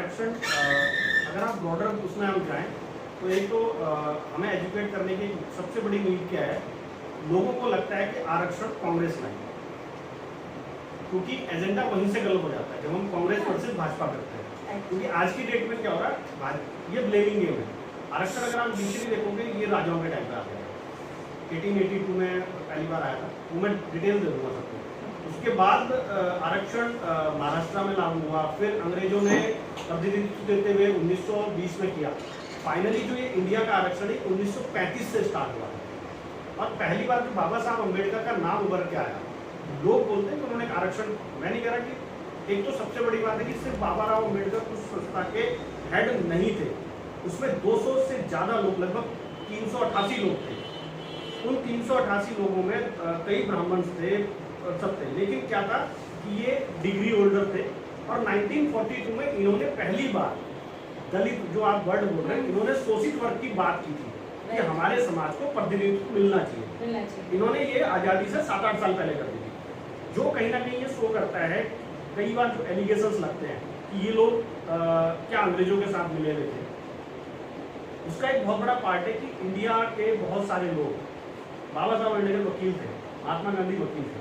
आरक्षण अगर आप ब्रॉडर उसमें हम जाएं तो एक तो हमें एजुकेट करने की सबसे बड़ी नीड क्या है। लोगों को लगता है कि आरक्षण कांग्रेस लाई, क्योंकि एजेंडा वहीं से गलत हो जाता है जब हम कांग्रेस वर्सेस भाजपा करते हैं। क्योंकि आज की डेट में क्या हो रहा है, ये ब्लेमिंग गेम है। आरक्षण अगर आप डिक्शनरी देखोगे ये राजाओं के टाइम पे आ गया, 1882 में पहली बार आया था, वो मैं डिटेल दे दूंगा सबको। उसके बाद आरक्षण महाराष्ट्र में लागू हुआ, फिर अंग्रेजों ने प्रतिनिधित्व देते हुए 1920 में किया। फाइनली जो ये इंडिया का आरक्षण है 1935 से स्टार्ट हुआ है। और पहली बार जो बाबा साहब अम्बेडकर का नाम उभर के आया, लोग बोलते हैं कि उन्होंने आरक्षण, मैं नहीं कह रहा कि, एक तो सबसे बड़ी बात है कि सिर्फ बाबा राव अम्बेडकर उस संस्था के हेड नहीं थे, उसमें 200 से ज़्यादा लोग, लगभग 388 लोग थे। उन 388 लोगों में कई ब्राह्मण थे, सब थे, लेकिन क्या था कि ये डिग्री होल्डर थे। और 1942 में इन्होंने पहली बार दलित, जो आप वर्ड बोल रहे हैं, इन्होंने शोषित वर्ग की बात की थी कि हमारे समाज को प्रतिनिधित्व मिलना चाहिए। इन्होंने ये आज़ादी से 7-8 साल पहले कर दी थी, जो कहीं ना कहीं ये शो करता है। कई बार जो एलिगेशंस लगते हैं कि ये लोग क्या अंग्रेजों के साथ मिले हुए थे, उसका एक बहुत बड़ा पार्ट है कि इंडिया के बहुत सारे लोग, बाबा साहब अम्बेडकर वकील थे, महात्मा गांधी वकील थे।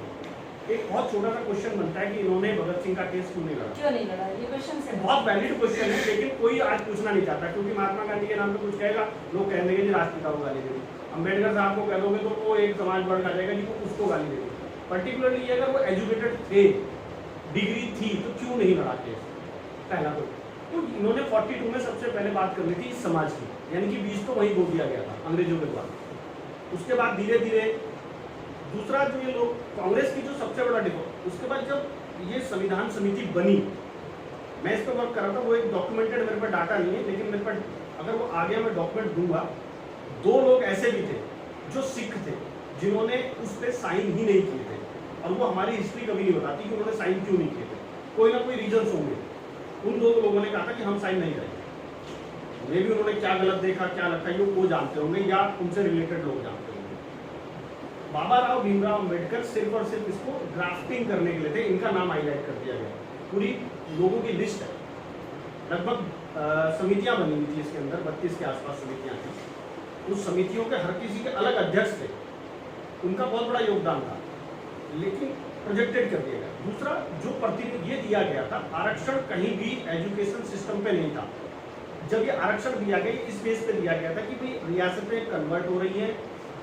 एक बहुत छोटा सा क्वेश्चन बनता है कि इन्होंने भगत सिंह का केस क्यों नहीं लड़ा? ये क्वेश्चन से बहुत वैलिड क्वेश्चन है, लेकिन कोई आज पूछना नहीं चाहता, क्योंकि महात्मा गांधी के नाम पे कुछ कहेगा, लोग कह देंगे जी राष्ट्रपिता को गाली देगी। अम्बेडकर साहब को कह दोगे तो वो एक समाज वर्ग आ जाएगा जी को उसको गाली देगी। पर्टिकुलरली अगर वो एजुकेटेड थे, डिग्री थी, तो क्यों नहीं लड़ा केस? पहला तो इन्होंने 42 में सबसे पहले बात करनी थी इस समाज की, यानी कि बीज तो वही बो दिया गया था अंग्रेजों के द्वारा। उसके बाद धीरे धीरे दूसरा जो ये लोग, कांग्रेस की जो सबसे बड़ा डिफॉल्ट, उसके बाद जब ये संविधान समिति बनी, मैं इस पर वर्क कर रहा था, वो एक डॉक्यूमेंटेड मेरे पास डाटा नहीं है, लेकिन मेरे पास अगर वो आ गया मैं डॉक्यूमेंट दूंगा। 2 लोग ऐसे भी थे जो सिख थे, जिन्होंने उस पर साइन ही नहीं किए थे, और वो हमारी हिस्ट्री कभी नहीं बताती कि उन्होंने साइन क्यों नहीं किए थे। कोई ना कोई रीजन होंगे। उन 2 लोगों ने कहा था कि हम साइन नहीं करेंगे। मे भी उन्होंने क्या गलत देखा, क्या लगता है, वो जानते होंगे, या उनसे रिलेटेड लोग जानते होंगे। बाबा राव भीमराव अम्बेडकर सिर्फ और सिर्फ इसको ड्राफ्टिंग करने के लिए थे, इनका नाम हाईलाइट कर दिया गया। पूरी लोगों की लिस्ट है, लगभग समितियां बनी हुई थी इसके अंदर, 32 के आसपास समितियां थी। उस समितियों के हर किसी के अलग अध्यक्ष थे, उनका बहुत बड़ा योगदान था, लेकिन प्रोजेक्टेड कर दिया गया। दूसरा जो प्रतिनिधि ये दिया गया था, आरक्षण कहीं भी एजुकेशन सिस्टम पे नहीं था। जब ये आरक्षण दिया गया इस बेस पे दिया गया था कि भाई रियासतें कन्वर्ट हो रही हैं,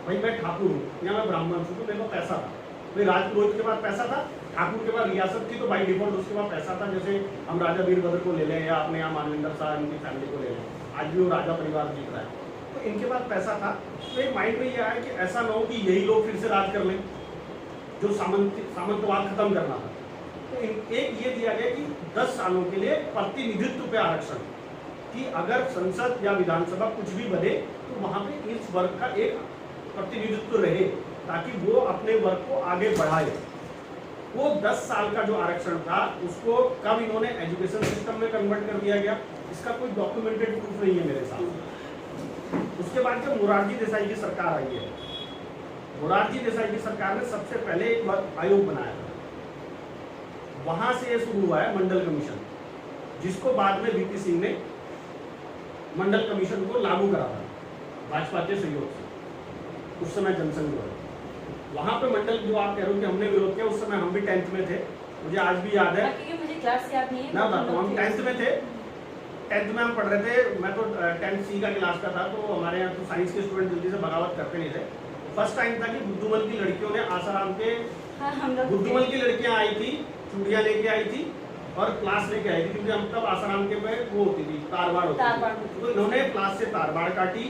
भाई मैं ठाकुर हूँ या मैं ब्राह्मण हूँ तो मेरे को पैसा था, भाई राजपुरोहित के पास पैसा था, ठाकुर के पास रियासत थी तो बाई डिफॉल्ट उसके पास पैसा था। जैसे हम राजा वीरभद्र को ले लें या अपने यहाँ मानवेंद्र साहब इनकी फैमिली को ले लें, आज भी वो राजा परिवार जीत रहा है, तो इनके पास पैसा था। तो एक माइंड में ये आया कि ऐसा ना हो कि यही लोग फिर से राज कर लें, जो सामंतवाद खत्म करना था। तो एक ये दिया गया कि 10 सालों के लिए प्रतिनिधित्व पे आरक्षण, कि अगर संसद या विधानसभा कुछ भी बने तो वहाँ पे इस वर्ग का एक प्रतिनिधित्व रहे, ताकि वो अपने वर्ग को आगे बढ़ाए। वो 10 साल का जो आरक्षण था उसको कब इन्होंने एजुकेशन सिस्टम में कन्वर्ट कर दिया गया, इसका कोई डॉक्यूमेंटेड प्रूफ नहीं है मेरे साथ। उसके बाद जब मोरारजी देसाई की सरकार आई है, मोरारजी देसाई की सरकार ने सबसे पहले एक आयोग बनाया था, वहां से ये शुरू हुआ है मंडल कमीशन, जिसको बाद में वीपी सिंह ने मंडल कमीशन को लागू करा था भाजपा के सहयोग से, उस समय जनसंघ द्वारा। वहां पे मंडल जो आप कह रहे हो कि हमने विरोध किया, उस समय हम भी 10th में थे, मुझे आज भी याद है। मुझे क्लास याद नहीं है ना, हम 10th में थे, 10th में हम पढ़ रहे थे। मैं तो 10th C का क्लास का था, तो हमारे यहाँ तो साइंस के स्टूडेंट जल्दी से बगावत करते नहीं थे। फर्स्ट टाइम था कि बुद्धूमल की लड़कियों ने आसाराम के, बुद्धूमल की लड़कियां आई थी, चूड़ियां लेके आई थी और क्लास लेके आई थी, क्योंकि हम तब आसाराम के पे वो होती थी, तारबाड़ होती थी। तो इन्होंने क्लास से तारबाड़ काटी,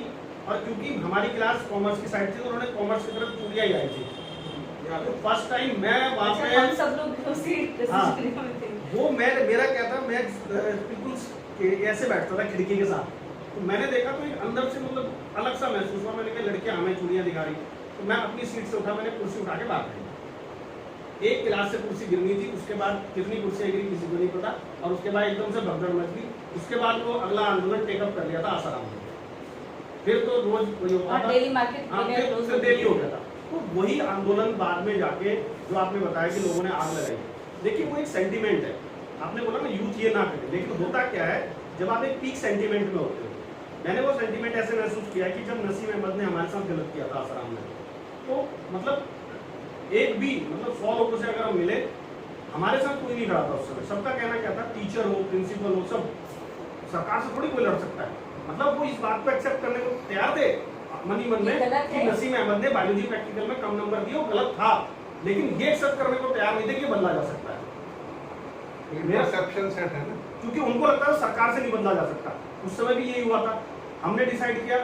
और क्योंकि हमारी क्लास कॉमर्स की साइड थी तो उन्होंने कॉमर्स की तरफ चूड़ियां ही आई थी। तो फर्स्ट टाइम मैं वहाँ पे, हम सब लोग उसी वो मेरा क्या था, मैं बिल्कुल ऐसे बैठता था खिड़की के साथ, तो मैंने देखा तो एक अंदर से मतलब अलग सा महसूस हुआ। मैंने कहा लड़कियां हमें चूड़ियां दिखा रही, तो मैं अपनी सीट से उठा, मैंने कुर्सी उठा के बाहर गई। एक क्लास से कुर्सी गिरनी थी, उसके बाद कितनी कुर्सी गिरी किसी को नहीं पता, और उसके बाद एकदम से भगदड़ मच गई। उसके बाद वो अगला आंदोलन टेकअप कर लिया था आसाराम में, फिर तो रोज वही होता था, डेली मार्केट फिर डेली हो गया था। तो वही आंदोलन बाद में जाके जो आपने बताया कि लोगों ने आग लगाई, देखिए वो एक सेंटिमेंट है। आपने बोला ना यूथ ये ना करे, लेकिन होता क्या है जब आप एक पीक सेंटीमेंट में होते हो, मैंने वो सेंटीमेंट ऐसे महसूस किया कि जब नसीम अहमद ने हमारे साथ गलत किया था आसाराम में, तो मतलब एक भी मतलब 100 लोगों से अगर हम मिले, हमारे साथ कोई नहीं खड़ा था उस समय। सबका कहना क्या था, टीचर हो, प्रिंसिपल हो, सब सरकार से थोड़ी कोई लड़ सकता है। मतलब वो इस बात को एक्सेप्ट करने को तैयार थे मन ही मन में कि नसीम अहमद ने बायोलॉजी प्रैक्टिकल में कम नंबर दिए, वो गलत था, लेकिन ये एक्सेप्ट करने को तैयार नहीं थे कि बदला जा सकता है। मेरा परसेप्शन सेट है ना, क्योंकि उनको लगता है सरकार से नहीं बदला जा सकता। उस समय भी यही हुआ था। हमने डिसाइड किया,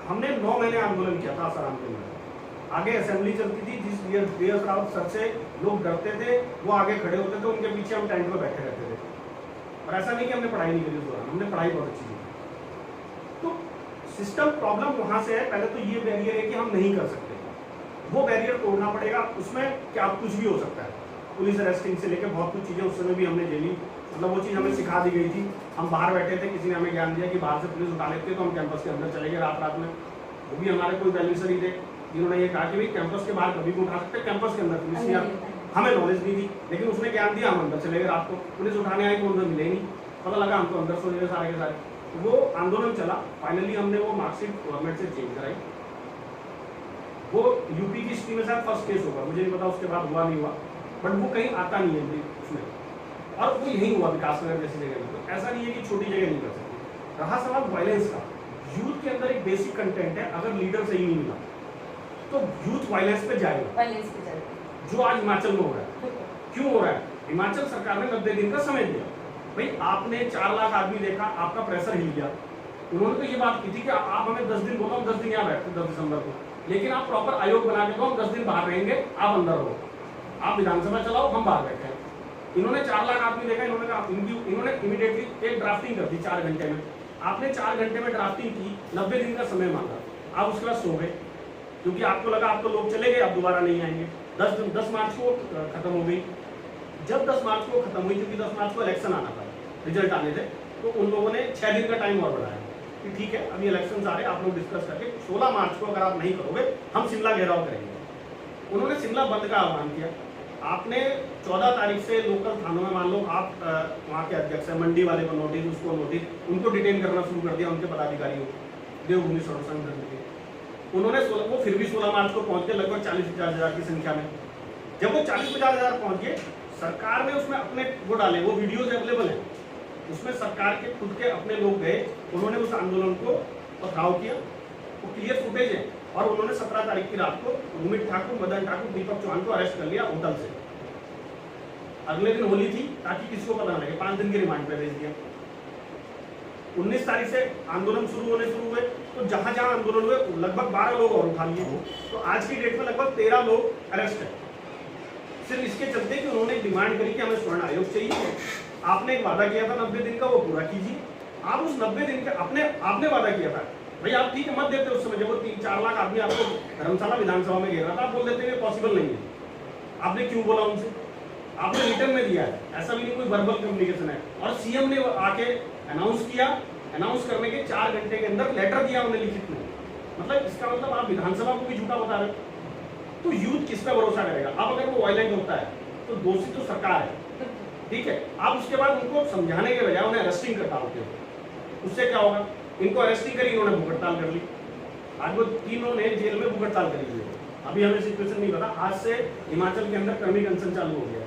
हमने 9 महीने आंदोलन किया था आसाराम के अंदर। आगे असेंबली चलती थी, जिस डी.एस. रावत सर से लोग डरते थे, वो आगे खड़े होते थे, उनके पीछे हम टेंट में बैठे रहते थे। और ऐसा नहीं कि हमने पढ़ाई नहीं करी उस दौरान, हमने पढ़ाई बहुत अच्छी की। तो सिस्टम प्रॉब्लम वहां से है। पहले तो ये बैरियर है कि हम नहीं कर सकते, वो बैरियर तोड़ना पड़ेगा। उसमें क्या कुछ भी हो सकता है, पुलिस अरेस्टिंग से लेकर बहुत कुछ चीजें उस समय भी हमने झेली। मतलब वो चीज़ हमें सिखा दी गई थी। हम बाहर बैठे थे, किसी ने हमें ज्ञान दिया कि बाहर से पुलिस उठा लेते तो हम कैंपस के अंदर चले गए रात में। वो भी हमारे कोई वैल्यूसर ही थे जिन्होंने ये कहा कि भाई कैंपस के बाहर कभी भी उठा सकते, कैंपस के अंदर पुलिस नहीं आती। हमें नॉलेज नहीं थी, लेकिन उसने ज्ञान दिया, हम अंदर चले गए रात को। पुलिस उठाने आई तो अंदर मिले नहीं, पता लगा हम तो अंदर सो गए सारे के सारे। वो आंदोलन चला, फाइनली हमने वो मार्कशीट गवर्नमेंट से चेंज कराई। वो यूपी की हिस्ट्री में शायद फर्स्ट केस होगा, मुझे नहीं पता उसके बाद हुआ नहीं हुआ, बट वो कहीं आता नहीं है उसमें। और वो यही हुआ विकास नगर जैसी जगह में। तो ऐसा नहीं है कि छोटी जगह नहीं कर सकती। रहा सवाल वायलेंस का, यूथ के अंदर एक बेसिक कंटेंट है, अगर लीडर सही नहीं मिला तो यूथ वायलेंस पे जाएगा, जो आज हिमाचल में हो रहा है। क्यों हो रहा है? हिमाचल सरकार ने 90 दिन का समय दिया। भाई आपने 4 लाख आदमी देखा, आपका प्रेशर हिल गया। उन्होंने तो ये बात की थी कि आप हमें 10 दिन बोलो, हम 10 दिन यहाँ बैठते 10 दिसंबर को, लेकिन आप प्रॉपर आयोग बना के दो, हम 10 दिन बाहर रहेंगे, आप अंदर रहो, आप विधानसभा चलाओ, हम बाहर बैठे हैं। इन्होंने 4 लाख आदमी देखा, इन्होंने कहा इन्होंने इमीडिएटली एक ड्राफ्टिंग कर दी 4 घंटे में। आपने 4 घंटे में ड्राफ्टिंग की, 90 दिन का समय मांगा, आप उसके बाद सो गए, क्योंकि आपको लगा आप तो लोग चले गए, आप दोबारा नहीं आएंगे। 10 मार्च को खत्म हो गई। जब 10 मार्च को खत्म हुई, क्योंकि 10 मार्च को इलेक्शन आना था, रिजल्ट आने थे, तो उन लोगों ने 6 दिन का टाइम और बढ़ाया कि ठीक है अभी इलेक्शन आ रहे, आप लोग डिस्कस करके 16 मार्च को अगर आप नहीं करोगे हम शिमला घेराव करेंगे। उन्होंने शिमला बंद का आह्वान किया। आपने 14 तारीख से लोकल थानों में, मान लो आप वहाँ के अध्यक्ष है, मंडी वाले को नोटिस, उसको नोटिस, उनको डिटेन करना शुरू कर दिया, उनके पदाधिकारियों को देवभूमि संगठन के। उन्होंने वो फिर भी 16 मार्च को पहुंच के लगभग 40-50 हज़ार की संख्या में, जब वो 40-50 हज़ार पहुंच गए, सरकार ने उसमें अपने वो डाले, वो वीडियोज अवेलेबल हैं, उसमें सरकार के खुद के अपने लोग गए, उन्होंने उस आंदोलन को पथराव किया, वो क्लियर फुटेज है। और उन्होंने 17 तारीख की रात को उमित ठाकुर, मदन ठाकुर, दीपक चौहान को अरेस्ट कर लिया होटल से। अगले दिन होली थी, ताकि किसी को पता न लगे, 5 दिन की रिमांड पे भेज दिया। 19 तारीख से आंदोलन शुरू हुए, तो जहां जहां आंदोलन हुए लगभग 12 लोग और उठा लिए। तो आज की डेट में लगभग 13 लोग अरेस्ट है, सिर्फ इसके चलते कि उन्होंने डिमांड करी कि हमें स्वर्ण आयोग चाहिए। आपने एक वादा किया था 90 दिन का, वो पूरा कीजिए। आप उस 90 दिन का आपने वादा किया था, भाई आप ठीक है मत देते उस समय, जब वो 3-4 लाख आदमी आपको धर्मशाला विधानसभा में घेर रहा था, आप बोल देते पॉसिबल नहीं है। आपने क्यों बोला उनसे? आपने रिटर्न में दिया है, ऐसा भी नहीं कोई वर्बल कम्युनिकेशन है। और सीएम ने आके अनाउंस किया, अनाउंस करने के 4 घंटे के अंदर लेटर दिया उन्हें लिखित में। मतलब इसका मतलब आप विधानसभा को भी झूठा बता रहे हो। तो यूथ किस पे भरोसा करेगा? अब अगर वो वायलेंट होता है तो दोषी तो सरकार है, ठीक है। आप उसके बाद उनको समझाने के बजाय उन्हें अरेस्टिंग करता होते हो, उससे क्या होगा? इनको अरेस्टिंग करी, इन्होंने भूख हड़ताल कर ली। आज वो तीनों ने जेल में भूख हड़ताल करी हुई है। अभी हमें सिचुएशन नहीं पता, आज से हिमाचल के अंदर कर्मी अनशन चालू हो गया।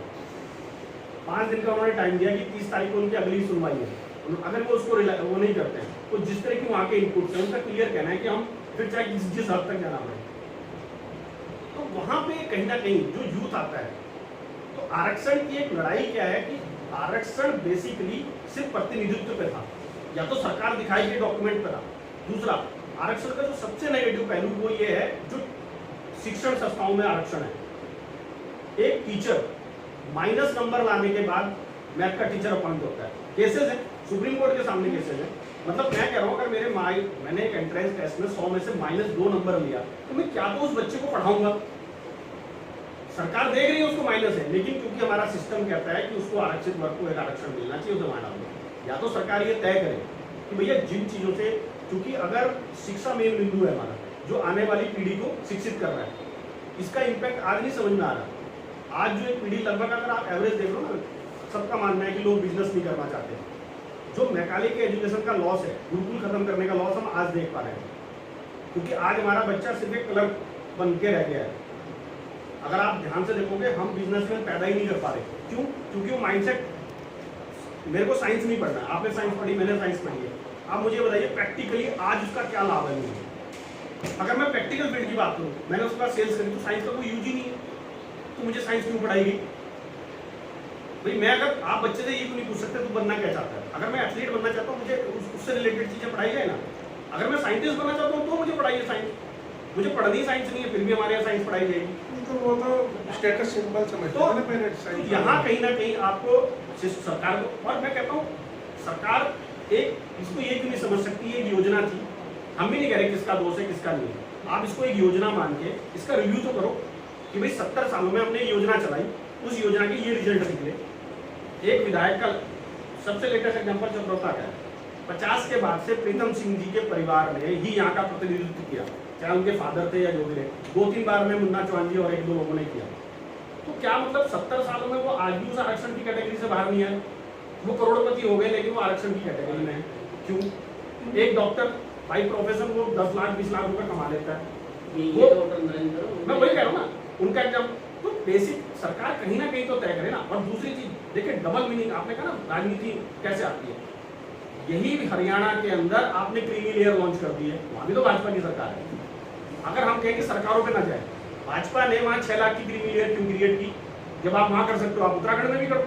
5 दिन का उन्होंने टाइम दिया कि 30 तारीख को उनकी अगली सुनवाई है। अगर वो उसको वो नहीं करते हैं, तो जिस तरह की वहाँ के इनपुट है उनका क्लियर कहना है कि हम फिर चाहे जिस हद तक जाना पड़े। तो वहाँ पे कहीं ना कहीं जो यूथ आता है, तो आरक्षण की एक लड़ाई क्या है कि आरक्षण बेसिकली सिर्फ प्रतिनिधित्व पे था, या तो सरकार दिखाई के डॉक्यूमेंट पे था। दूसरा, आरक्षण का जो सबसे नेगेटिव पहलू वो ये है जो शिक्षण संस्थाओं में आरक्षण है। एक टीचर माइनस नंबर लाने के बाद मैथ का टीचर अपॉइंट होता है। केसेस है, सुप्रीम कोर्ट के सामने केसेस है। मतलब मैं कह रहा हूँ, अगर मैंने एक एंट्रेंस टेस्ट में 100 में से -2 नंबर लिया, तो मैं क्या तो उस बच्चे को पढ़ाऊंगा? सरकार देख रही है उसको माइनस है, लेकिन क्योंकि हमारा सिस्टम कहता है कि उसको आरक्षित वर्ग को एक आरक्षण मिलना चाहिए, उसे वहां डाल दो। या तो सरकार ये तय करे कि भैया जिन चीजों से, क्योंकि अगर शिक्षा मेन बिंदु है हमारा, जो आने वाली पीढ़ी को शिक्षित कर रहा है, इसका इम्पैक्ट आज नहीं समझ में आ रहा। आज जो एक पीढ़ी लगभग, अगर आप एवरेज देख लो ना, सबका मानना है कि लोग बिजनेस नहीं करना चाहते। जो मैकाले के एजुकेशन का लॉस है, गुरुकुल खत्म करने का लॉस हम आज देख पा रहे हैं, क्योंकि आज हमारा बच्चा सिर्फ एक क्लर्क बन के रह गया है। अगर आप ध्यान से देखोगे हम बिजनेसमैन पैदा ही नहीं कर पा रहे। क्यों? क्योंकि वो माइंडसेट, मेरे को साइंस नहीं पढ़ना है, आपने साइंस पढ़ी, मैंने साइंस पढ़ी है, आप मुझे बताइए प्रैक्टिकली आज उसका क्या लाभ है मुझे। अगर मैं प्रैक्टिकल फील्ड की बात करूँ, मैंने उसके बाद सेल्स करी, तो साइंस का कोई यूज ही नहीं है, तो मुझे साइंस क्यों पढ़ाई गई भाई? मैं अगर आप बच्चे से ये क्यों नहीं पूछ सकते तू बनना क्या चाहता है? अगर मैं एथलीट बनना चाहता हूँ, मुझे उससे रिलेटेड चीजें पढ़ाई जाए ना। अगर मैं साइंटिस्ट बनना चाहता हूँ तो मुझे पढ़ाइए साइंस, मुझे पढ़नी साइंस नहीं है, फिर भी हमारे यहाँ साइंस पढ़ाई जाएगी। तो वो तो स्टेटस सिंबल समझते हैं ना पेरेंट्स। तो यहाँ कहीं ना कहीं आपको सरकार को, और मैं कहता हूँ सरकार एक इसको ये क्यों नहीं समझ सकती, एक योजना थी, हम भी नहीं कह रहे किसका दोष है किसका नहीं है, आप इसको एक योजना मान के इसका रिव्यू तो करो कि भाई 70 सालों में हमने योजना चलाई, उस योजना के ये रिजल्ट निकले। एक विधायक का सबसे लेटेस्ट एग्जाम्पल चक्रौता का है, 50 के बाद से प्रीतम सिंह जी के परिवार ने ही यहाँ का प्रतिनिधित्व किया, चाहे उनके फादर थे या जो भी रहे। 2-3 बार में मुन्ना चौहान जी और 1-2 लोगों ने किया। तो क्या मतलब 70 सालों में वो आज भी उस आरक्षण की कैटेगरी से बाहर नहीं आए? वो करोड़पति हो गए लेकिन वो आरक्षण की कैटेगरी में है। क्यों? एक डॉक्टर बाई प्रोफेशन वो 10 लाख 20 लाख रुपए कमा लेता है, मैं वही कह रहा हूँ ना, उनका एग्जाम। तो बेसिक सरकार कहीं ना कहीं तो तय करे ना। और दूसरी चीज देखिए, डबल मीनिंग, आपने कहा ना राजनीति कैसे आती है, यही हरियाणा के अंदर आपने क्रीमी लेयर लॉन्च कर दी है, वहां भी तो भाजपा की सरकार है। अगर हम कहें कि सरकारों पे ना जाए, भाजपा ने वहां 6 लाख की क्रीमी लेयर क्यों क्रिएट की? जब आप वहां कर सकते हो, आप उत्तराखंड में भी करो,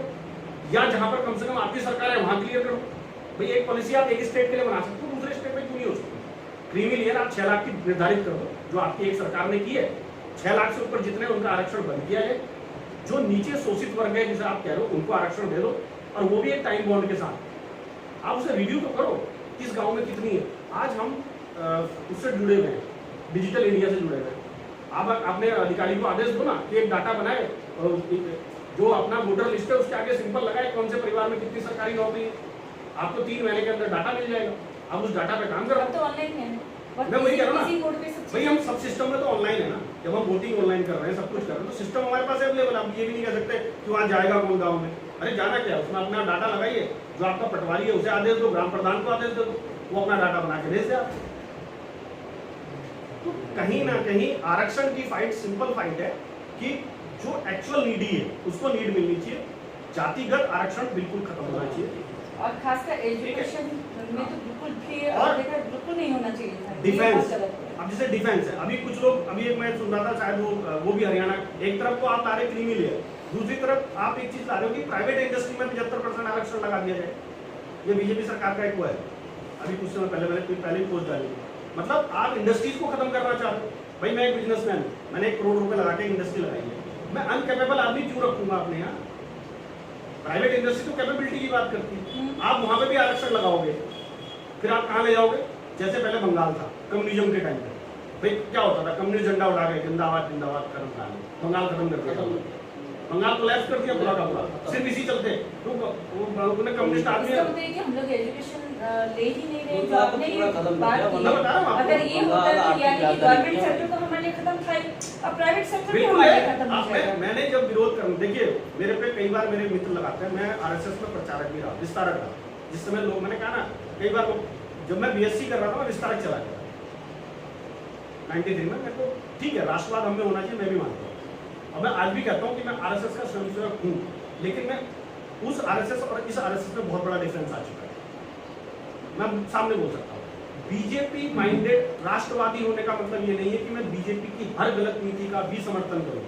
या जहां पर कम से कम आपकी सरकार है वहां क्लियर करो। भाई एक पॉलिसी आप एक स्टेट के लिए बना सकते हो, दूसरे स्टेट में क्यों नहीं हो सकती? क्रीमी लेयर आप 6 लाख की निर्धारित कर दो, जो आपकी एक सरकार ने की है। 6 लाख से ऊपर जितने उनका आरक्षण बंद किया है, जो नीचे शोषित वर्ग है जिसे आप कह रहे हो उनको आरक्षण दे दो, और वो भी एक टाइम बॉन्ड के साथ। आप उसे रिव्यू तो करो, किस गांव में कितनी है। आज हम उससे जुड़े हुए हैं, डिजिटल इंडिया से जुड़े हुए हैं। आप अपने अधिकारी को आदेश दो ना कि एक डाटा बनाए, और जो अपना वोटर लिस्ट है उसके आगे सिंपल लगाए कौन से परिवार में कितनी सरकारी नौकरी है। आपको 3 महीने के अंदर डाटा मिल जाएगा, आप उस डाटा पे काम करो। अब तो ऑनलाइन है, मैं वही कह रहा हूँ ना भाई, हम सब सब सिस्टम में तो ऑनलाइन है ना। जब हम वोटिंग ऑनलाइन कर रहे हैं, सब कुछ कर रहे हैं, तो सिस्टम हमारे पास अवेलेबल। आप ये भी नहीं कह सकते कि वहाँ जाएगा कौन गाँव में। अरे जाना क्या है, उसमें अपना डाटा लगाइए, जो आपका पटवारी है उसे आदेश दो, ग्राम प्रधान को आदेश दे दो, वो अपना डाटा बना के भेज दे आप। तो कहीं ना कहीं आरक्षण की फाइट सिंपल फाइट है कि जो एक्चुअल नीडी है उसको नीड मिलनी चाहिए। जातिगत आरक्षण बिल्कुल खत्म होना चाहिए। और खासकर एजुकेशन में तो बिल्कुल भी और बिल्कुल नहीं होना चाहिए था। डिफेंस, अब जैसे डिफेंस है, अभी कुछ लोग, अभी एक मैं सुन रहा था, शायद वो भी हरियाणा, एक तरफ तो आप ला रहे क्रीमी लेयर, दूसरी तरफ आप एक चीज ला रहे हो कि प्राइवेट इंडस्ट्री में 75% आरक्षण लगा दिया जाए। ये बीजेपी सरकार का एक वो है, अभी कुछ समय पहले ही पोस्ट डाली। मतलब आप इंडस्ट्रीज को खत्म करना चाहते हो। भाई मैं एक बिजनेसमैन हूँ, मैंने 1 करोड़ रुपए लगा के इंडस्ट्री लगाई है, मैं अनकेपेबल आदमी क्यों रखूंगा अपने यहाँ? प्राइवेट इंडस्ट्री तो कैपेबिलिटी की बात करती है। आप वहां पे भी आरक्षण लगाओगे, फिर आप कहाँ ले जाओगे? जैसे पहले बंगाल था कम्युनिज्म के टाइम पे, भाई क्या होता था, कम्युनिस्ट झंडा उड़ा के जिंदाबाद जिंदाबाद कर बंगाल खत्म कर दिया, बंगाल कोलैप्स कर दिया पूरा का पूरा, सिर्फ इसी चलते। तो उन्होंने कम्युनिस्ट आदमी इसका मतलब है कि हम लोग एजुकेशन ले ही नहीं रहे, जो आपने पूरा खत्म कर बात दिया, की। मैं बता रहा हूँ आपको। अगर ये होता तो यानी कि गवर्नमेंट सेक्टर तो हमारे लिए खत्म था ही, अब प्राइवेट सेक्टर भी हमारे लिए खत्म हो जाएगा। मैंने जब विरोध कर, देखिए मेरे पे कई बार मेरे मित्र लगाते हैं, मैं आरएसएस में प्रचारक भी रहा, विस्तारक रहा। जिस समय लोग, मैंने कहा ना कई बार लोग, जब मैं बीएससी कर रहा था मैं विस्तारक चला गया 93 में। मेरे को ठीक है, राष्ट्रवाद हमें होना चाहिए, मैं भी मानता हूँ, और मैं आज भी कहता हूँ कि मैं आरएसएस का स्वयंसेवक हूँ, लेकिन मैं उस आरएसएस और इस आरएसएस में बहुत बड़ा डिफरेंस आ चुका है। मैं सामने बोल सकता हूँ, बीजेपी माइंडेड राष्ट्रवादी होने का मतलब ये नहीं है कि मैं बीजेपी की हर गलत नीति का भी समर्थन करूँ,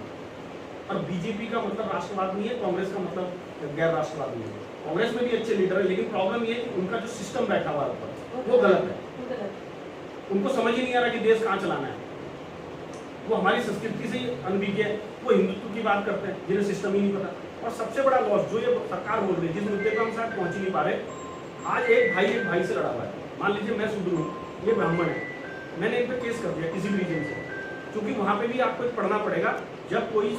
और बीजेपी का मतलब राष्ट्रवाद नहीं है, कांग्रेस का मतलब गैर राष्ट्रवाद नहीं है। कांग्रेस में भी अच्छे लीडर है, लेकिन प्रॉब्लम ये है कि उनका जो सिस्टम बैठा हुआ है ऊपर वो गलत है। उनको समझ ही नहीं आ रहा कि देश कहाँ चलाना है। वो हमारी संस्कृति से ही अनभिज्ञ है, वो हिंदुत्व की बात करते हैं जिन्हें सिस्टम ही नहीं पता। और सबसे बड़ा लॉस जो ये सरकार बोल रही है, जिस मुद्दे पर हम शायद पहुंच ही नहीं पा रहे, आज एक भाई से लड़ा हुआ है। मान लीजिए मैं शूद्र हूँ, ये ब्राह्मण है, मैंने इन पर केस कर दिया किसी भी रीजन से, क्योंकि वहाँ पे भी आपको पढ़ना पड़ेगा। जब कोई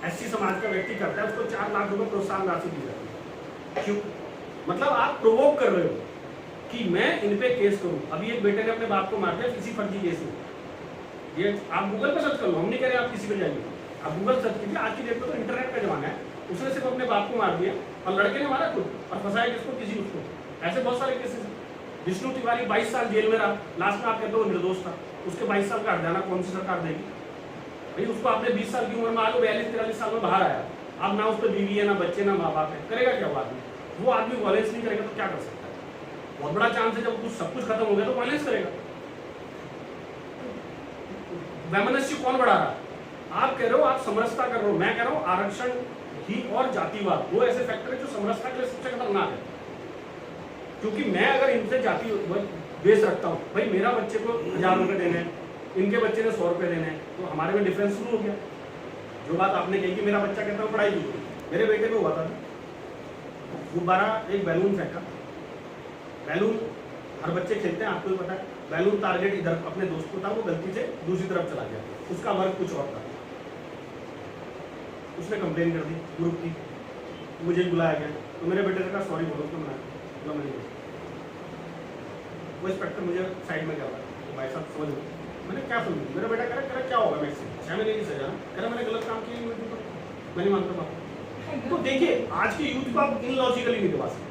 एससी समाज का व्यक्ति करता है, उसको 4 लाख रुपए प्रोत्साहन राशि दी जाती है। क्यों? मतलब आप प्रोवोक कर रहे हो कि मैं इन पे केस करूं। अभी एक बेटे ने अपने बाप को मार दिया किसी फर्जी केस में, ये आप गूगल पे सर्च कर लो, हम नहीं कह रहे आप किसी पे जाइए, आप गूगल सर्च कीजिए। आज की डेट में तो इंटरनेट का जमाना है, उसने सिर्फ अपने बाप को मार दिया और लड़के ने मारा खुद और फंसाया किसको, किसी उसको। ऐसे बहुत सारे केसेस हैं। विष्णु तिवारी 22 साल जेल में रहा, लास्ट में आप कहते हो निर्दोष था, उसके 22 साल का हर्जाना कौन सी सरकार देगी भाई? उसको आपने 20 साल की उम्र में, आगे 42-43 साल में बाहर आया, अब ना उस पर बीवी है, ना बच्चे, ना माँ बाप है, करेगा क्या वो आदमी? वो आदमी वायलेंस नहीं करेगा तो क्या कर सकता है? बहुत बड़ा चांस है जब कुछ सब कुछ खत्म हो गया तो वायलेंस करेगा। वैमनस्य कौन बढ़ा रहा है? आप कह रहे हो आप समरसता कर रहे हो, मैं कह रहा हूँ आरक्षण ही और जातिवाद दो ऐसे फैक्टर है जो समरसता के लिए सबसे खतरनाक है। क्योंकि मैं अगर इनसे जाति बेस रखता हूँ, भाई मेरा बच्चे को 1000 रुपए देने हैं, इनके बच्चे ने 100 रुपए देने हैं, तो हमारे में डिफरेंस शुरू हो गया। जो बात आपने कही कि मेरा बच्चा कहता है पढ़ाई की, मेरे बेटे को हुआ था गुब्बारा, एक बैलून फेंका, बैलून हर बच्चे खेलते हैं, आपको भी पता है, बैलून टारगेट इधर अपने दोस्त को था, वो गलती से दूसरी तरफ चला गया, उसका वर्क कुछ और था। उसने कंप्लेन कर दी ग्रुप की, मुझे बुलाया गया, तो मेरे बेटे ने कहा सॉरी बोलो, तो मैंने वो इंस्पेक्टर मुझे साइड में गया, तो भाई साहब समझ लो, मैंने क्या समझ, मेरा बेटा कह रहा क्या होगा मैक्सिमम 6 महीने की सजा, कह रहा मैंने गलत काम किया, मैं नहीं मानता बात। तो देखिए आज की यूथ को आप इनलॉजिकली नहीं दबा सकते।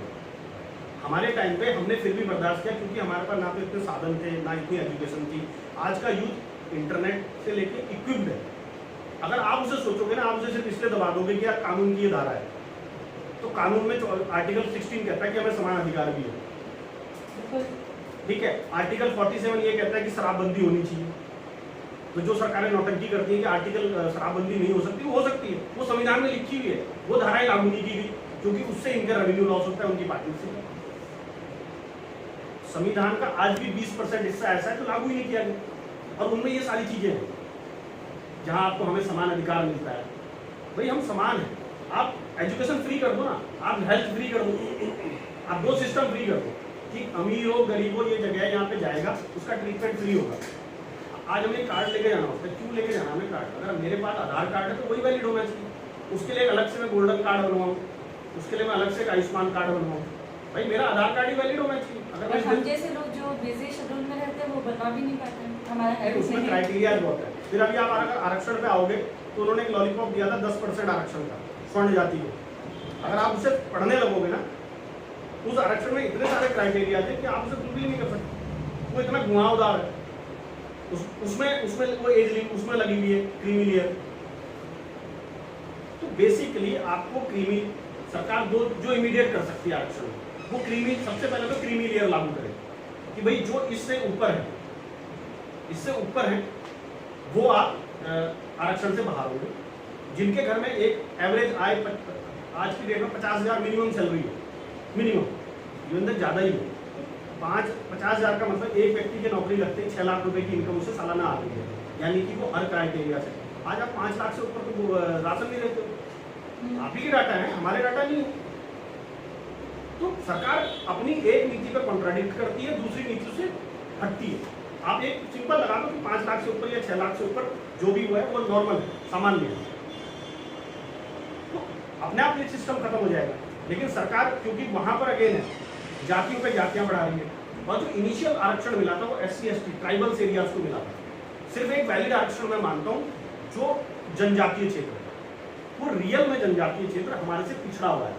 हमारे टाइम पे हमने फिर भी बर्दाश्त किया क्योंकि हमारे पास ना तो इतने साधन थे, ना इतनी एजुकेशन थी। आज का यूथ इंटरनेट से लेके इक्विप्ड है। अगर आप उसे सोचोगे ना, आप उसे सिर्फ इसलिए दबा दोगे कि यार कानून की ये धारा है, तो कानून में आर्टिकल 16 कहता है कि हमें समान अधिकार भी है, ठीक है। आर्टिकल 47 ये कहता है कि शराबबंदी होनी चाहिए। तो जो सरकारें नौटंकी करती है कि आर्टिकल शराबबंदी नहीं हो सकती, वो हो सकती है, वो संविधान में लिखी हुई है, वो धाराएं लागू नहीं की गई क्योंकि उससे इनका रेवेन्यू लॉस होता है, उनकी पार्टी से। संविधान का आज भी 20% हिस्सा ऐसा है जो लागू ही नहीं किया गया, और उनमें ये सारी चीजें हैं जहां आपको हमें समान अधिकार मिलता है। भाई हम समान हैं, आप एजुकेशन फ्री कर दो ना, आप हेल्थ फ्री कर दो, आप 2 सिस्टम फ्री कर दो कि अमीर हो गरीब हो ये जगह यहाँ पे जाएगा, उसका ट्रीटमेंट फ्री होगा। आज हमें कार्ड लेके जाना होता है, क्यों लेके जाना हमें कार्ड? अगर मेरे पास आधार कार्ड है तो वही वैलिड होना चाहिए, उसके लिए अलग से मैं गोल्डन कार्ड बनवाऊँ, उसके लिए मैं अलग से एक आयुष्मान कार्ड बनवाऊँ। भाई मेरा आधार कार्ड ही वैलिड होना चाहिए। अगर हम जैसे लोग जो बिजी शेड्यूल में रहते हैं वो बनवा भी नहीं पाते हैं, हमारा है उसमें क्राइटेरिया बहुत है। फिर अभी आप आरक्षण पे आओगे तो उन्होंने एक लॉलीपॉप दिया था 10% आरक्षण का स्वर्ण जाति को। अगर आप उसे पढ़ने लगोगे ना, उस आरक्षण में इतने सारे क्राइटेरिया थे कि आप उसे फुलफिल नहीं कर सकते, वो इतना घुमावदार है। उसमें वो एज लिमिट उसमें लगी हुई है, क्रीमी लेयर। तो बेसिकली आपको क्रीमी सरकार जो इमीडिएट कर सकती है आरक्षण, वो क्रीमी, सबसे पहले तो क्रीमी लेयर लागू करे कि भाई जो इससे ऊपर है वो आप आरक्षण से बाहर होंगे। जिनके घर में एक एवरेज आय आज की डेट में 50,000 मिनिमम सैलरी है, मिनिमम, जो अंदर ज़्यादा ही है। 50,000 का मतलब एक व्यक्ति की नौकरी लगते हैं 6 लाख रुपए की इनकम उससे सालाना आती है, यानी कि वो हर क्राइटेरिया से। आज आप 5 लाख से ऊपर तो राशन नहीं देते हो, आप ही के डाटा है, हमारे डाटा नहीं है। तो सरकार अपनी एक नीति पर कॉन्ट्राडिक्ट करती है, दूसरी नीति से हटती है। आप एक सिंपल लगा दो कि 5 लाख से ऊपर या 6 लाख से ऊपर जो भी हुआ है वो नॉर्मल है, सामान्य है, तो अपने आप ये सिस्टम खत्म हो जाएगा। लेकिन सरकार क्योंकि वहां पर अगेन है जातियों पे जातियां बढ़ा रही है, और जो इनिशियल आरक्षण मिला था वो SC ST ट्राइबल्स एरियाज को मिला था। सिर्फ एक वैलिड आरक्षण मैं मानता हूँ जो जनजातीय क्षेत्र है, वो रियल में जनजातीय क्षेत्र हमारे से पिछड़ा हुआ है,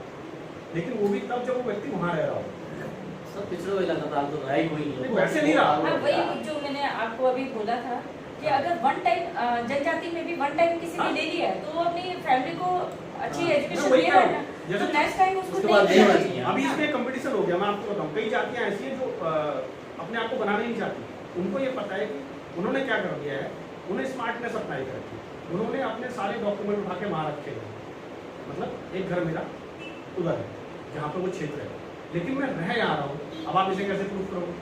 लेकिन वो भी तब जब वो व्यक्ति वहां रह रहा हो। सब पिछड़ा हुआ इलाका था, तो राइट वही है, वैसे नहीं रहा। हाँ, वही जो मैंने आपको अभी बोला था कि अगर वन टाइम जनजाति में भी वन टाइम किसी ने ले लिया है तो वो अपनी फैमिली को अच्छी एजुकेशन दे रहा है ना, तो नेक्स्ट टाइम उसको नहीं देना चाहिए। अभी इसमें कंपटीशन हो गया। मैं आपको बताऊं, कई जातियां ऐसी हैं जो अपने आप को बनाना नहीं चाहती। उनको ये पता है कि उन्होंने क्या कर दिया है, उन्हें स्मार्टनेस अप्लाई कर रखी है, उन्होंने अपने सारे डॉक्यूमेंट उठा के वहाँ रखे हैं। मतलब एक घर मेरा उधर है जहाँ पर वो क्षेत्र है, लेकिन मैं रह यहाँ रहा हूँ, अब आप इसे कैसे प्रूफ करोगे?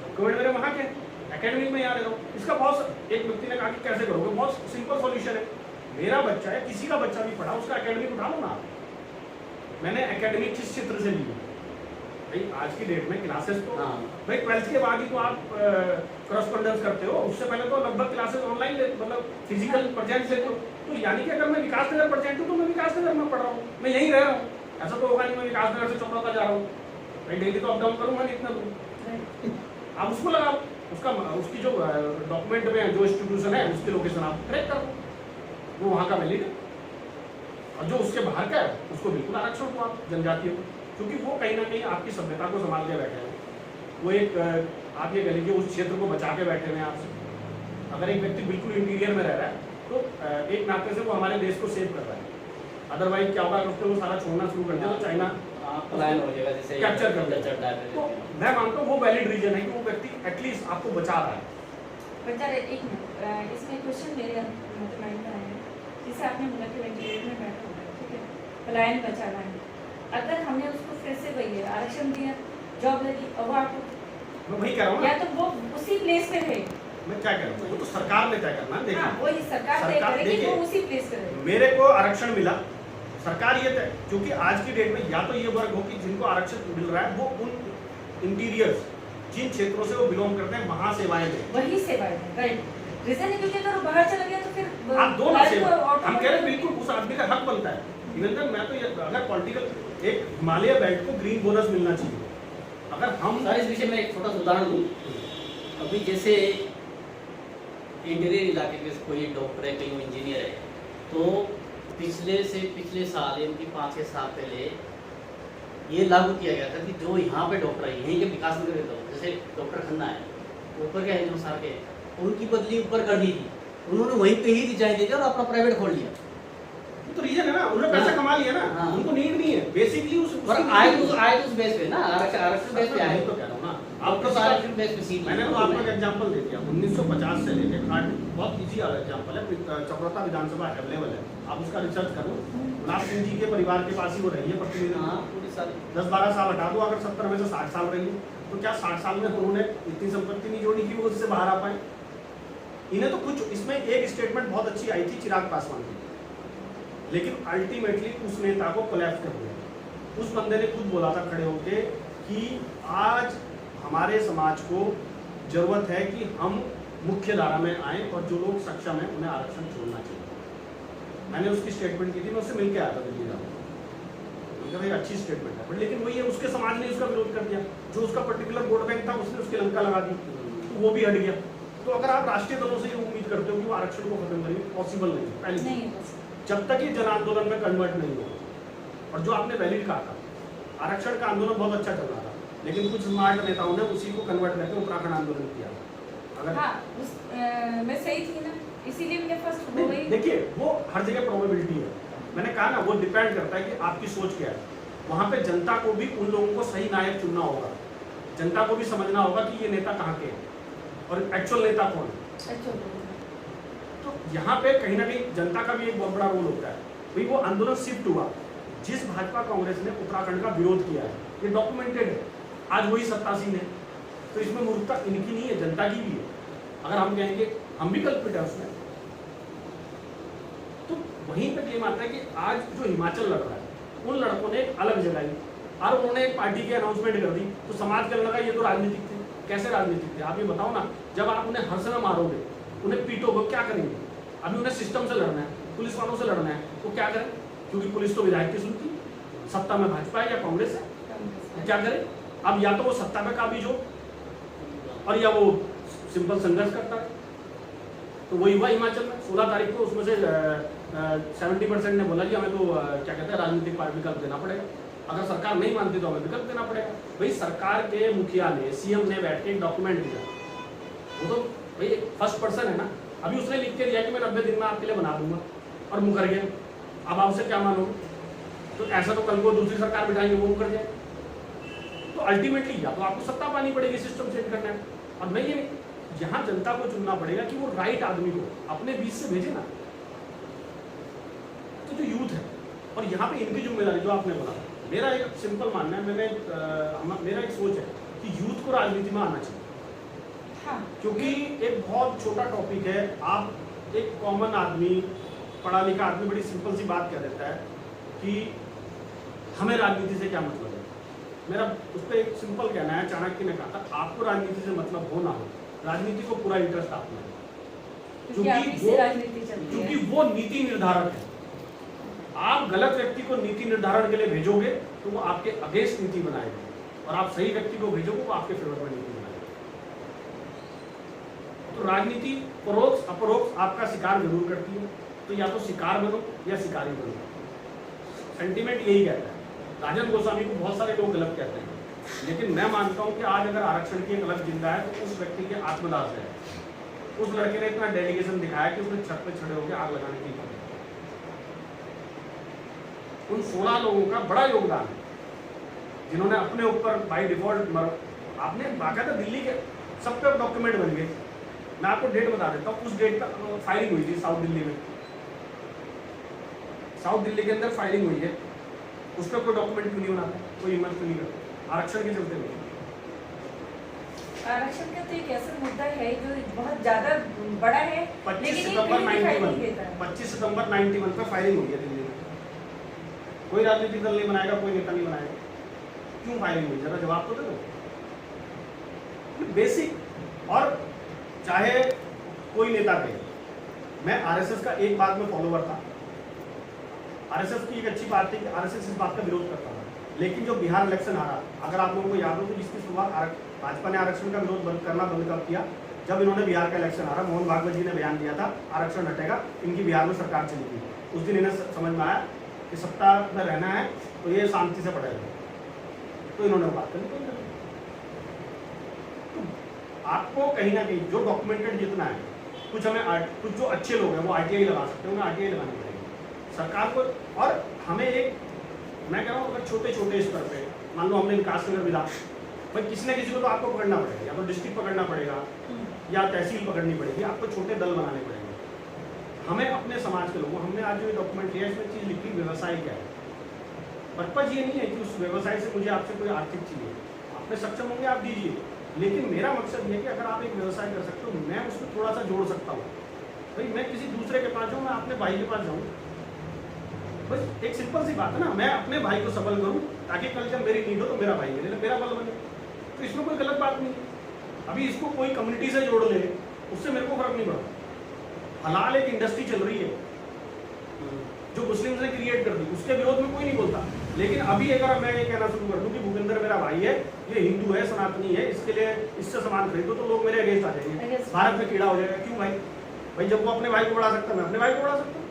डॉक्यूमेंट मेरे वहाँ के, एकेडमिक में यहाँ रह रहा हूँ। इसका बहुत, एक व्यक्ति ने कहा कि कैसे करोगे, बहुत सिंपल सॉल्यूशन है। मेरा बच्चा है, किसी का बच्चा भी पढ़ा, उसका एकेडमिक उठा लो ना। मैंने एकेडमिक किस क्षेत्र से ली है भाई? आज की डेट में क्लासेस तो भाई 12th के बाद ही तो आप करस्पॉन्डेंस करते हो, उससे पहले तो लगभग क्लासेस ऑनलाइन मतलब फिजिकल प्रेजेंट से। तो यानी कि अगर मैं विकास नगर प्रेजेंट हूँ तो मैं विकास नगर में पढ़ रहा हूँ, मैं यहीं रह रहा हूँ। ऐसा तो होगा नहीं मैं विकास नगर से चौपड़ा जा रहा हूँ भाई, डेली तो अप डाउन करूँगा नहीं इतना दूर। आप उसको लगाओ, उसकी जो डॉक्यूमेंट में जो इंस्टीट्यूशन है उसकी लोकेशन आप ट्रैक करो, वो वहाँ का वैलिड है। और जो उसके बाहर का है उसको बिल्कुल आरक्षण को आप जनजातियों को, क्योंकि वो कहीं ना कहीं आपकी सभ्यता को संभाल के बैठे हैं। वो एक आप ये कह लीजिए उस क्षेत्र को बचा के बैठे हुए हैं आपसे। अगर एक व्यक्ति बिल्कुल इंटीरियर में रह रहा है तो एक नाते से वो हमारे देश को सेव कर रहा है। अदरवाइज क्या होगा, उसको वो सारा छोड़ना शुरू कर दिया तो चाइना पलायन हो जाएगा, जैसे कैप्चर कर लेगा। चढ़ता तो है। मैं मानता हूँ वो वैलिड रीजन है कि वो व्यक्ति एटलीस्ट आपको बचा रहा है। बेटा एक मिनट, इसमें क्वेश्चन मेरे मतलब माइंड में आया है। जैसे आपने बोला कि वेंटिलेटर में बैठा हुआ है, ठीक है, पलायन बचाना है। अगर हमने उसको फिर से वही है आरक्षण दिया, जॉब लगी, अब आपको मैं वही कह रहा हूँ या ना, तो वो उसी प्लेस पे रहे। मैं क्या कह रहा हूँ, वो तो सरकार ने तय करना है। देखिए हाँ, वही सरकार तय सरकार- करे कि देखिए, वो उसी प्लेस पे रहे। मेरे को आरक्षण मिला, सरकार ये तय, क्योंकि आज की डेट में या तो ये वर्ग हो कि जिनको आरक्षण मिल रहा है वो उन इंटीरियर्स जिन क्षेत्रों से वो बिलोंग करते हैं वहां सेवाएं दें। वही सेवाएं है, राइट। रीजन है क्योंकि अगर वो बाहर चला गया तो फिर आप दो ना भारत सेवा, को हम कह रहे हैं automatic- बिल्कुल उस आदमी का हक बनता है। इवन मैं तो ये अगर पॉलिटिकल एक हिमालय बेल्ट को ग्रीन बोनस मिलना चाहिए। अगर हम सर इस विषय में एक छोटा सा उदाहरण दूँ। अभी जैसे इंटीरियर इलाके के कोई डॉक्टर है, कोई इंजीनियर है, तो पिछले साल यानी कि 5-6 साल पहले ये लागू किया गया था कि जो यहाँ पे डॉक्टर है, यहीं के विकास नगर के लोग, जैसे डॉक्टर खन्ना है, ऊपर के हैं जो सार के, उनकी बदली ऊपर कर दी थी। उन्होंने वहीं पे ही रिजाइन दे दिया और अपना प्राइवेट खोल लिया। तो रीजन है ना, उन्होंने पैसा हाँ। कमा लिया ना, हाँ। उनको नीड नहीं है बेसिकली उस और आए तो उस बेस पे ना, आरक्षण बेस पे आए। तो कह रहा हूँ ना, आपको आपको आरक्षण बेस पे सीट मैंने तो आपको एक एग्जांपल दे दिया। 1950 से लेकर आज बहुत इजी एग्जांपल है, चकरौता विधानसभा अवेलेबल है, आप उसका रिसर्च करो। गुलाब सिंह जी के परिवार के पास ही वो रही है प्रतिनिधि। हाँ, पूरी सारी 10-12 साल हटा दो, अगर 70 में से 60 साल रही हो, तो क्या 60 साल में उन्होंने इतनी संपत्ति नहीं जोड़ी कि वो उससे बाहर आ पाए? इन्हें तो कुछ इसमें एक स्टेटमेंट बहुत अच्छी आई थी चिराग पासवान की, लेकिन अल्टीमेटली उस नेता को कोलैप्स कर दिया। उस बंदे ने खुद बोला था खड़े होके कि आज हमारे समाज को जरूरत है कि हम मुख्य धारा में आए और जो लोग सक्षम हैं उन्हें आरक्षण छोड़ना चाहिए। मैंने उसकी स्टेटमेंट की थी, मैं उससे मिलकर आया था दिल्ली में। उनका एक अच्छी स्टेटमेंट है, बट लेकिन वही है, उसके समाज ने उसका विरोध कर दिया। जो उसका पर्टिकुलर वोट बैंक था उसने उसकी लंका लगा दी, तो वो भी हट गया। तो अगर आप राष्ट्रीय दलों से ये उम्मीद करते हो कि वो आरक्षण को खत्म करेंगे, पॉसिबल नहीं है। पहली नहीं चीज, जब तक ये जन आंदोलन में कन्वर्ट नहीं हो। और जो आपने वैलिड कहा था, आरक्षण का आंदोलन बहुत अच्छा चल रहा था, लेकिन कुछ स्मार्ट नेताओं ने उसी को कन्वर्ट करके उत्तराखंड आंदोलन किया। अगर हाँ, मैं सही थी ना, इसीलिए मैंने फर्स्ट वो नहीं, वही देखिए वो हर जगह प्रोबेबिलिटी है। मैंने कहा ना, वो डिपेंड करता है कि आपकी सोच क्या है। वहाँ पे जनता को भी उन लोगों को सही नायक चुनना होगा, जनता को भी समझना होगा कि ये नेता कहाँ के हैं और एक्चुअल नेता कौन है। अच्छा तो यहाँ पे कहीं ना कहीं जनता का भी एक बहुत बड़ा रोल होता है। भाई वो आंदोलन शिफ्ट हुआ, जिस भाजपा कांग्रेस ने उत्तराखंड का विरोध किया है, ये डॉक्यूमेंटेड है, आज वही सत्तासीन है। तो इसमें मूर्खता इनकी नहीं है, जनता की भी है। अगर हम कहेंगे हम भी कल्पित है उसमें, तो वहीं पर गेम आता है कि आज जो हिमाचल लड़ रहा है, उन लड़कों ने एक अलग जगह ली और उन्होंने एक पार्टी की अनाउंसमेंट कर दी, तो समाज के लगा ये तो राजनीतिक थे। कैसे राजनीतिक थे आप ये बताओ ना। जब आप उन्हें हर समय मारोगे, उन्हें पीटोगे, क्या करेंगे? अभी उन्हें सिस्टम से लड़ना है, पुलिस वालों से लड़ना है, तो क्या करें? क्योंकि पुलिस तो विधायक की सुनती, सत्ता में भाजपा है या कांग्रेस है, तो क्या करें? अब या तो वो सत्ता में काबिज हो और या वो सिंपल संघर्ष करता है। तो वही हुआ हिमाचल में 16 तारीख को। उसमें से 70% ने बोला कि हमें तो क्या कहते हैं राजनीतिक पार्टी विकल्प देना पड़ेगा, अगर सरकार नहीं मानती तो हमें विकल्प देना पड़ेगा। भाई सरकार के मुखिया ने, सीएम ने बैठ के एक डॉक्यूमेंट दिया, वो तो भाई फर्स्ट पर्सन है ना। अभी उसने लिख के दिया कि मैं 90 दिन में आपके लिए बना दूंगा और मुकर गया। अब आप उससे क्या मानोगे? तो ऐसा तो कल को दूसरी सरकार बिठाएंगे, वो मुकर जाए। तो अल्टीमेटली या तो आपको सत्ता पानी पड़ेगी, सिस्टम चेंज करना है, और नहीं है यहाँ जनता को चुनना पड़ेगा कि वो राइट आदमी को अपने बीच से भेजे ना। तो जो यूथ है, और यहाँ पे इनकी जिम्मेदारी जो आपने बोला, मेरा एक सिंपल मानना है, मेरा एक सोच है कि यूथ को राजनीति में आना चाहिए। हाँ, क्योंकि एक बहुत छोटा टॉपिक है, आप एक कॉमन आदमी, पढ़ा लिखा आदमी बड़ी सिंपल सी बात कह देता है कि हमें राजनीति से क्या मतलब है। मेरा उस पर एक सिंपल कहना है, चाणक्य ने कहा था, आपको राजनीति से मतलब हो ना हो, राजनीति को पूरा इंटरेस्ट आप में है, क्योंकि आप इससे राजनीति चलती है। क्योंकि वो नीति निर्धारक है। आप गलत व्यक्ति को नीति निर्धारण के लिए भेजोगे तो वो आपके अगेंस्ट नीति बनाएगा, और आप सही व्यक्ति को भेजोगे वो आपके फेवर में नीति बनाएगा। तो राजनीति परोक्ष अपरोक्ष आपका शिकार जरूर करती है, तो या तो शिकार बनो या शिकारी बनो। सेंटीमेंट यही कहता है। राजन गोस्वामी को बहुत सारे लोग गलत कहते हैं, लेकिन मैं मानता हूँ कि आज अगर आरक्षण की एक अलग जिंदा है तो उस व्यक्ति के आत्मदाह से है। उस लड़के ने इतना डेडिकेशन दिखाया कि उसने छत पे खड़े होकर आग लगाने की कोशिश की। उन 16 लोगों का बड़ा योगदान है जिन्होंने अपने ऊपर बाई डिफॉल्ट आपने बाकायदा दिल्ली के सब पे डॉक्यूमेंट बन गए। मैं आपको डेट बता देता हूँ, उस डेट पर फायरिंग हुई थी साउथ दिल्ली में, साउथ दिल्ली के अंदर फायरिंग हुई है, उस पर कोई डॉक्यूमेंट क्यों नहीं बनाता, कोई हिम्मत क्यों नहीं करता? आरक्षण के चलते नहीं। आरक्षण का तो एक ऐसा मुद्दा है जो बहुत ज्यादा बड़ा है, 25 लेकिन ये सितंबर कहीं दिखाई नहीं 91 देता। 25 सितंबर 91 पे फायरिंग हुई है दिल्ली में। कोई राजनीतिक दल नहीं बनाएगा, कोई नेता नहीं बनाएगा, क्यों फायरिंग हुई? जरा जवाब तो दो। बेसिक। और चाहे कोई नेता कहे, मैं आरएसएस का एक बात में फॉलोवर था। आरएसएस की एक अच्छी बात थी कि आरएसएस इस बात का विरोध करता था, लेकिन जो बिहार इलेक्शन हारा, अगर आप लोगों को याद हो तो जिसकी शुरुआत भाजपा ने आरक्षण का विरोध करना बंद कर दिया जब इन्होंने बिहार का इलेक्शन हारा। मोहन भागवत जी ने बयान दिया था आरक्षण हटेगा, इनकी बिहार में सरकार चली गई। उस दिन इन्हें समझ में आया कि सत्ता में रहना है तो ये शांति से पढ़ेगा, तो इन्होंने बात करनी बंद कर दी। आपको कहीं ना कहीं जो डॉक्यूमेंटेड जितना है, कुछ जो अच्छे लोग हैं वो आरटीआई लगा सकते हैं, उन्हें आरटीआई लगानी पड़ेगी सरकार को। और हमें एक, मैं कह रहा हूँ, अगर छोटे छोटे स्तर पे मान लो हमने विकास नगर मिला, भाई किसी न किसी को तो आपको पकड़ना पड़ेगा, या तो डिस्ट्रिक्ट पकड़ना पड़ेगा या तहसील पकड़नी पड़ेगी, आपको छोटे दल बनाने पड़ेंगे। हमें अपने समाज के लोगों, हमने आज जो डॉक्यूमेंट लिया इसमें चीज़ लिखी व्यवसाय क्या है। पर्पज ये नहीं है कि उस व्यवसाय से मुझे आपसे कोई आर्थिक चाहिए, आप में सक्षम होंगे आप दीजिए, लेकिन मेरा मकसद ये कि अगर आप एक व्यवसाय कर सकते हो, मैं उसको थोड़ा सा जोड़ सकता हूँ। भाई मैं किसी दूसरे के पास जाऊँ, मैं अपने भाई के पास जाऊँ, बस एक सिंपल सी बात है ना, मैं अपने भाई को सबल करूँ ताकि कल जब मेरी नीड हो तो मेरा भाई मेरा बल बने। तो इसमें कोई गलत बात नहीं। अभी इसको कोई कम्युनिटी से जोड़ ले, उससे मेरे को फर्क नहीं पड़ता। हलाल एक इंडस्ट्री चल रही है जो मुस्लिम्स ने क्रिएट कर दी, उसके विरोध में कोई नहीं बोलता। लेकिन अभी अगर मैं ये कहना शुरू कर दूं कि भूपेंद्र मेरा भाई है, ये हिंदू है, सनातनी है, इसके लिए इससे सामान खरीदो, तो लोग मेरे अगेंस्ट आ जाएंगे, भारत में कीड़ा हो जाएगा। क्यों भाई? भाई जब वो अपने भाई को बढ़ा सकता है, मैं अपने भाई को बढ़ा सकता हूँ।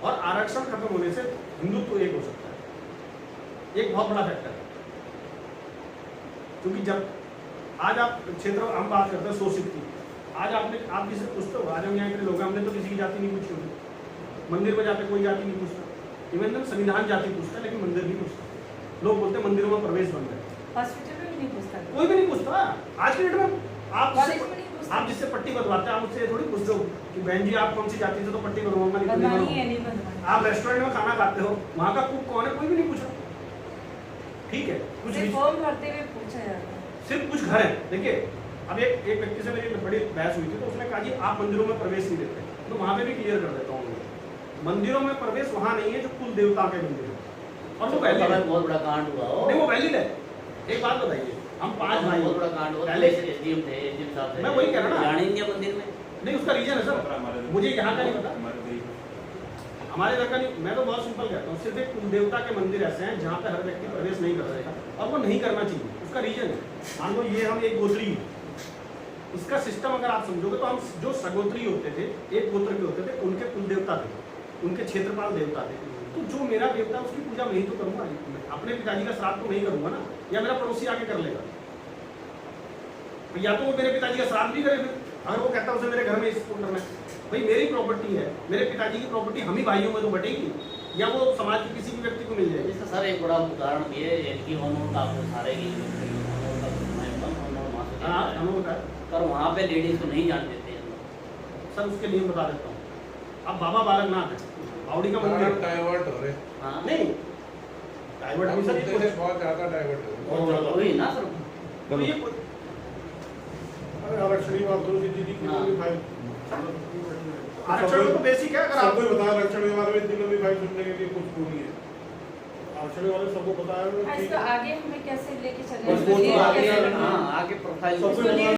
और आरक्षण खत्म होने से हिंदुत्व एक हो सकता है, एक बहुत बड़ा फैक्टर है। क्योंकि जब आज आप क्षेत्र, हम बात करते हैं सोशिक की, आज आप किसी पूछते हो, आज हम यहाँ के लोग हैं, हमने तो किसी की जाति नहीं पूछी होगी, मंदिर में जाते कोई जाति नहीं पूछता, इवन संविधान जाति पूछता है, लेकिन मंदिर नहीं पूछता। लोग बोलते हैं मंदिरों में प्रवेश बंद है, हॉस्पिटल में भी नहीं पूछता, कोई भी नहीं पूछता। आज के डेट में कॉलेज में नहीं पूछता। आप जिससे पट्टी बदलवाते हैं, आप उससे थोड़ी पूछते हो कि बहन जी आप कौन सी जाति से, तो पट्टी बनवाऊंगा नहीं तो नहीं बनवानी है, बनवाऊंगा। नहीं बनवानी। आप रेस्टोरेंट में खाना खाते हो, वहाँ का कुक कौन है, कोई भी नहीं पूछा। ठीक है, कुछ सिर्फ फॉर्म भरते हुए पूछा जाता है। सिर्फ कुछ घर है। देखिए अब एक व्यक्ति से मेरी बड़ी बहस हुई थी, तो उसने कहा जी आप मंदिरों में प्रवेश नहीं देते, तो वहाँ पे भी क्लियर कर देता हूँ, मंदिरों में प्रवेश वहाँ नहीं है जो कुल देवता के मंदिर है, और वो वैलिड है। बहुत बड़ा कांड हुआ हो। नहीं वो वैलिड है। एक बात बताइए, हम 5 भाई, बहुत बड़ा कांड हुआ, पहले एसडीएम साहब थे, मैं वही कह रहा ना, जाने इंडिया मंदिर में नहीं उसका रीजन है सर, मुझे यहाँ का नहीं पता, हमारे घर का नहीं। मैं तो बहुत सिंपल कहता हूँ, सिर्फ एक कुल देवता के मंदिर ऐसे हैं जहाँ पे हर व्यक्ति प्रवेश नहीं कर सकेगा, और वो नहीं करना चाहिए, उसका रीजन है। मान लो ये हम एक गोत्री है, इसका सिस्टम अगर आप समझोगे तो हम जो सगोत्री होते थे, एक गोत्र के होते थे, उनके कुल देवता थे, उनके क्षेत्रपाल देवता थे। तो जो मेरा देवता है उसकी पूजा मैं ही तो करूँगा, अपने पिताजी का श्राद्ध तो नहीं करूँगा ना, या मेरा पड़ोसी आके कर लेगा, या तो वो मेरे पिताजी का श्राद्ध भी करे। फिर अगर वो कहता है उसे मेरे घर में इसको करना है, भाई मेरी प्रॉपर्टी है, मेरे पिताजी की प्रॉपर्टी हम ही भाइयों में तो बटेगी, या वो समाज के किसी भी व्यक्ति को मिल जाएगी। इसका सर एक बड़ा उदाहरण ये है कि आपको सारे की पर वहाँ पे लेडीज को नहीं जान देते हैं सर, उसके लिए बता देता हूँ। अब बाबा बालकनाथ है, बावड़ी का मंदिर डाइवर्ट हो रहे। हाँ नहीं डाइवर्ट हम सर, ये बहुत ज्यादा डाइवर्ट हो रहे। बहुत वही ना सर, तो ये आरक्षण की बात करो दीदी की हाँ। भी भाई आरक्षण तो बेसिक है। अगर सब आप कोई बता आरक्षण के बारे में इतनी लंबी भाई सुनने के लिए कुछ पूरी है, आरक्षण वाले सबको बताया हाँ, इसको आगे हमें कैसे लेके बस चले, वो तो आगे- कैसे हाँ आगे प्रोफाइल सबसे